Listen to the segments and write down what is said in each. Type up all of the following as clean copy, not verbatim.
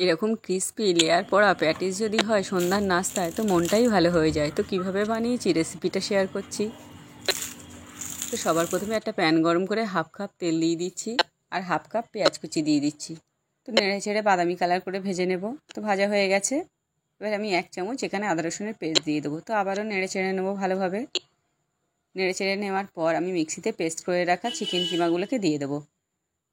এরকম crispy layer পড়া patties যদি হয় সন্ধ্যার নাস্তায় তো মনটাই ভালো হয়ে যায়। তো কিভাবে বানিয়েছি রেসিপিটা শেয়ার করছি। তো সবার প্রথমে একটা প্যান গরম করে হাফ কাপ তেল দিয়ে দিচ্ছি আর হাফ কাপ পেঁয়াজ কুচি দিয়ে দিচ্ছি। তো নেড়ে চেড়ে বাদামি কালার করে ভেজে নেব। তো ভাজা হয়ে গেছে। এবার আমি 1 চামচ এখানে আদা রসুনের পেস্ট দিয়ে দেবো। তো আবারও নেড়ে চেড়ে নেবো ভালোভাবে। নেড়ে চেড়ে নেওয়ার পর আমি মিক্সিতে পেস্ট করে রাখা চিকেন কিমাগুলোকে দিয়ে দেবো।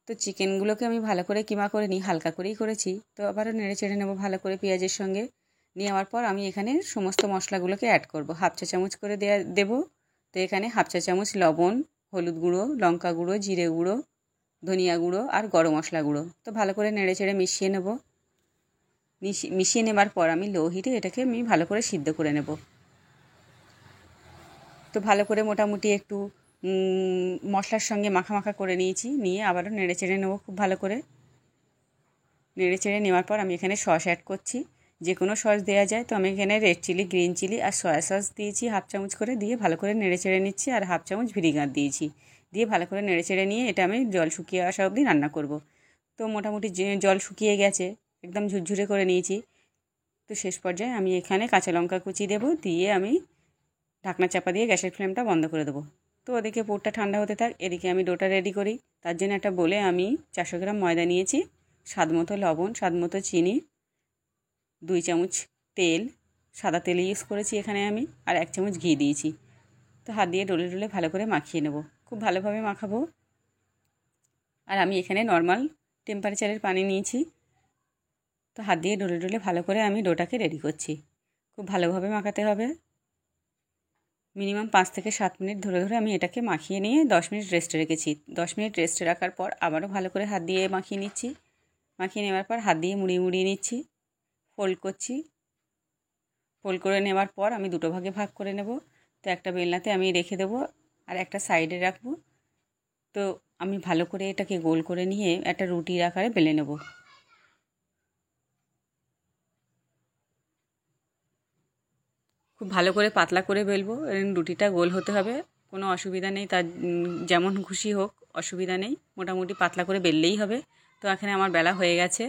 তো চিকেনগুলোকে আমি ভালো করে কিমা করে নিই, হালকা করেই করেছি। তো আবারও নেড়ে চেড়ে নেবো ভালো করে পেঁয়াজের সঙ্গে। নেওয়ার পর আমি এখানে সমস্ত মশলাগুলোকে অ্যাড করব। হাফ চা চামচ করে দেবো। তো এখানে হাফ চা চামচ লবণ, হলুদ গুঁড়ো, লঙ্কা গুঁড়ো, জিরে গুঁড়ো, ধনিয়া গুঁড়ো আর গরম মশলা গুঁড়ো। তো ভালো করে নেড়ে চেড়ে মিশিয়ে নেব। মিশিয়ে নেবার পর আমি লো হিটে এটাকে আমি ভালো করে সিদ্ধ করে নেব। তো ভালো করে মোটামুটি একটু মশলার সঙ্গে মাখা করে নিয়েছি। নিয়ে আবারও নেড়ে চেড়ে নেবো খুব ভালো করে। নেড়ে চেড়ে নেওয়ার পর আমি এখানে সস অ্যাড করছি। যে কোনো সস দেওয়া যায়। তো আমি এখানে রেড চিলি, গ্রিন চিলি আর সয়া সস দিয়েছি হাফ চামচ করে। দিয়ে ভালো করে নেড়ে চেড়ে নিচ্ছি। আর হাফ চামচ ভিনিগার দিয়েছি। দিয়ে ভালো করে নেড়ে চেড়ে নিয়ে এটা আমি জল শুকিয়ে আসা অবধি রান্না করব। তো মোটামুটি জল শুকিয়ে গেছে, একদম ঝুরঝুরে করে নিয়েছি। তো শেষ পর্যায়ে আমি এখানে কাঁচা লঙ্কা কুচি দেবো। দিয়ে আমি ঢাকনা চাপা দিয়ে গ্যাসের ফ্লেমটা বন্ধ করে দেবো। তো ওদিকে পুরটা ঠান্ডা হতে থাক, এদিকে আমি ডোটা রেডি করি। তার জন্য একটা বলে আমি 400 গ্রাম ময়দা নিয়েছি, স্বাদ মতো লবণ, স্বাদ মতো চিনি, 2 চামচ তেল, সাদা তেল ইউজ করেছি এখানে আমি, আর 1 চামচ ঘি দিয়েছি। তো হাত দিয়ে ডলে ডলে ভালো করে মাখিয়ে নেব। খুব ভালোভাবে মাখাবো। আর আমি এখানে নর্মাল টেম্পারেচারের পানি নিয়েছি। তো হাত দিয়ে ডলে ডলে ভালো করে আমি ডোটাকে রেডি করছি। খুব ভালোভাবে মাখাতে হবে। মিনিমাম 5 থেকে 7 মিনিট ধরে আমি এটাকে মাখিয়ে নিয়ে 10 মিনিট রেস্টে রেখেছি। 10 মিনিট রেস্টে রাখার পর আবারও ভালো করে হাত দিয়ে মাখিয়ে নিচ্ছি। মাখিয়ে নেওয়ার পর হাত দিয়ে মুড়িয়ে নিচ্ছি। ফোল্ড করছি। ফোল্ড করে নেওয়ার পর আমি দুটো ভাগে ভাগ করে নেব। তো একটা বেলনাতে আমি রেখে দেবো আর একটা সাইডে রাখবো। তো আমি ভালো করে এটাকে গোল করে নিয়ে একটা রুটির আকারে বেলে নেব। খুব ভালো করে পাতলা করে বেলবো। রুটিটা গোল হতে হবে, কোনো অসুবিধা নেই। তার যেমন খুশি হোক, অসুবিধা নেই। মোটামুটি পাতলা করে বেললেই হবে। তো এখানে আমার বেলা হয়ে গেছে।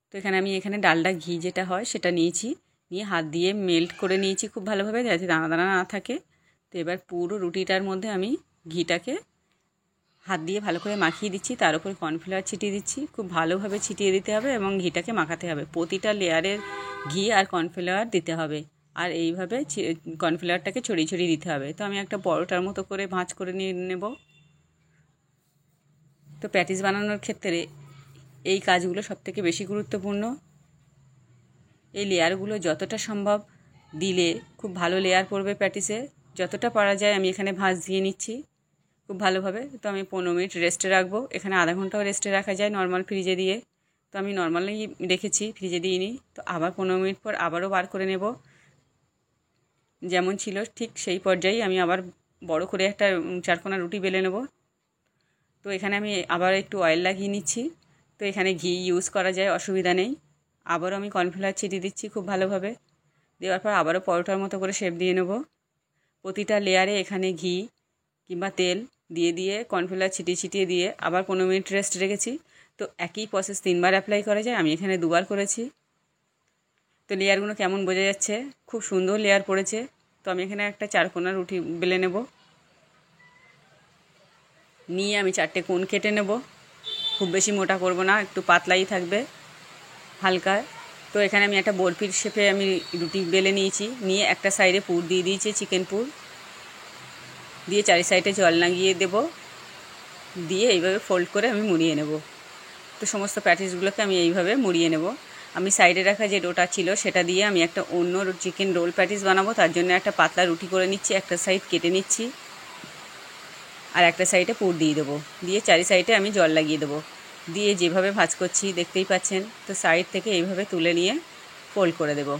তো এখানে ডালডা ঘি যেটা হয় সেটা নিয়েছি। নিয়ে হাত দিয়ে মেল্ট করে নিয়েছি খুব ভালোভাবে, যাতে দানা দানা না থাকে। তো এবার পুরো রুটিটার মধ্যে আমি ঘিটাকে হাত দিয়ে ভালো করে মাখিয়ে দিচ্ছি। তার উপরে কর্নফ্লাওয়ার ছিটিয়ে দিচ্ছি। খুব ভালোভাবে ছিটিয়ে দিতে হবে এবং ঘিটাকে মাখাতে হবে। প্রতিটা লেয়ারের ঘি আর কর্নফ্লাওয়ার দিতে হবে। আর এইভাবে কর্নফ্লাওয়ারটাকে ছড়িয়ে ছড়িয়ে দিতে হবে। তো আমি একটা পরোটার মতো করে ভাঁজ করে নিয়ে নেব। তো প্যাটিস বানানোর ক্ষেত্রে এই কাজগুলো সবথেকে বেশি গুরুত্বপূর্ণ। এই লেয়ারগুলো যতটা সম্ভব দিলে খুব ভালো লেয়ার পড়বে প্যাটিসে। যতটা পারা যায় আমি এখানে ভাঁজ দিয়ে নিচ্ছি খুব ভালোভাবে। তো আমি 15 মিনিট রেস্টে রাখবো। এখানে আধা ঘন্টাও রেস্টে রাখা যায় নর্মাল ফ্রিজে দিয়ে। তো আমি নর্মালি রেখেছি, ফ্রিজে দিইনি। তো আবার 15 মিনিট পর আবারও বার করে নেব। যেমন ছিল ঠিক সেই পর্যায়ে আমি আবার বড় করে একটা চারকোনা রুটি বেলে নেব। তো এখানে আমি আবার একটু অয়েল লাগিয়ে নিচ্ছি। তো এখানে ঘি ইউজ করা যায়, অসুবিধা নেই। আবারও আমি কর্নফ্লাওয়ার ছিটিয়ে দিচ্ছি খুব ভালোভাবে। দেওয়ার পর আবারও পরোটার মতো করে শেপ দিয়ে নেব। প্রতিটা লেয়ারে এখানে ঘি কিংবা তেল দিয়ে কর্নফ্লাওয়ার ছিটিয়ে দিয়ে আবার 15 মিনিট রেস্ট রেখেছি। তো একই প্রসেস 3বার অ্যাপ্লাই করা যায়, আমি এখানে 2বার করেছি। তো লেয়ারগুলো কেমন বোঝা যাচ্ছে, খুব সুন্দর লেয়ার পড়েছে। তো আমি এখানে একটা চারকোনা রুটি বেলে নেব। নিয়ে আমি 4টে কোণ কেটে নেব। খুব বেশি মোটা করব না, একটু পাতলাই থাকবে হালকা। তো এখানে আমি একটা বরফির শেপে আমি রুটি বেলে নিয়েছি। নিয়ে একটা সাইডে পুর দিয়ে দিয়েছি, চিকেন পুর দিয়ে 4 সাইডে জল লাগিয়ে দেব। দিয়ে এইভাবে ফোল্ড করে আমি মুড়িয়ে নেব। তো সমস্ত প্যাটিসগুলোকে আমি এইভাবে মুড়িয়ে নেব। আমি সাইডে রাখা যে ডোটা ছিল সেটা দিয়ে আমি একটা অন্য চিকেন রোল প্যাটিস বানাবো। তার জন্য একটা পাতলা রুটি করে নিচ্ছি, একটা সাইড কেটে নিচ্ছি আর একটা সাইডে পুর দিয়ে দেবো। দিয়ে 4 সাইডে আমি জল লাগিয়ে দেবো। দিয়ে যেভাবে ভাঁজ করছি দেখতেই পাচ্ছেন। তো সাইড থেকে এইভাবে তুলে নিয়ে ফোল্ড করে দেব।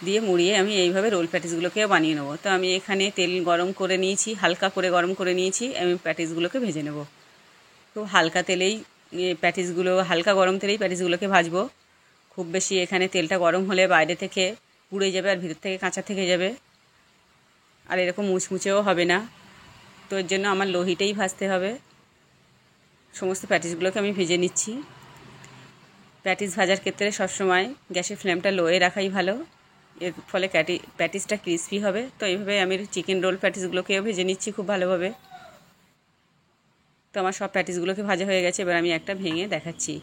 দিয়ে মুড়িয়ে আমি এইভাবে রোল প্যাটিসগুলোকে বানিয়ে নেবো। তো আমি এখানে তেল গরম করে নিয়েছি, হালকা করে গরম করে নিয়েছি। আমি প্যাটিসগুলোকে ভেজে নেব। তো হালকা তেলেই হালকা গরম তেলেই প্যাটিসগুলোকে ভাজবো। খুব বেশি এখানে তেলটা গরম হলে বাইরে থেকে পুড়ে যাবে আর ভিতর থেকে কাঁচা থেকে যাবে, আর এরকম মুচমুচেও হবে না। তো এর জন্য আমার লো হিটেই ভাজতে হবে। সমস্ত প্যাটিসগুলোকে আমি ভেজে নিচ্ছি। প্যাটিস ভাজার ক্ষেত্রে সবসময় গ্যাসের ফ্লেমটা লোয়ে রাখাই ভালো, এর ফলে প্যাটিসটা ক্রিসপি হবে। তো এইভাবে আমি চিকেন রোল প্যাটিসগুলোকেও ভেজে নিচ্ছি খুব ভালোভাবে। তো আমার সব প্যাটিসগুলোকে ভাজা হয়ে গেছে, এবার আমি একটা ভেঙে দেখাচ্ছি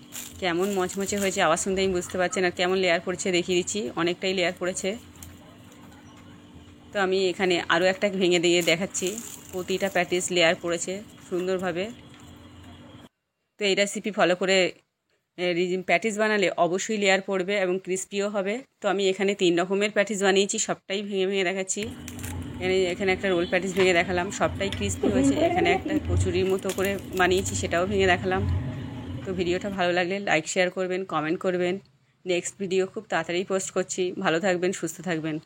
কেমন মচমচে হয়েছে। আওয়াজ শুনতে আমি বুঝতে পারছেন, আর কেমন লেয়ার পড়েছে দেখিয়ে দিচ্ছি, অনেকটাই লেয়ার পড়েছে। তো আমি এখানে আরও একটা ভেঙে দিয়ে দেখাচ্ছি, প্রতিটা প্যাটিস লেয়ার পড়েছে সুন্দরভাবে। তো এই রেসিপি ফলো করে প্যাটিস বানালে অবশ্যই লেয়ার পড়বে এবং ক্রিস্পিও হবে। তো আমি এখানে 3 রকমের প্যাটিস বানিয়েছি, সবটাই ভেঙে ভেঙে দেখাচ্ছি। এখানে একটা রোল প্যাটিস ভেঙে দেখালাম, সবটাই ক্রিস্পি হয়েছে। এখানে একটা কচুরির মতো করে বানিয়েছি, সেটাও ভেঙে দেখালাম। তো ভিডিওটা ভালো লাগলে লাইক শেয়ার করবেন, কমেন্ট করবেন। নেক্সট ভিডিও খুব তাড়াতাড়ি পোস্ট করছি। ভালো থাকবেন, সুস্থ থাকবেন।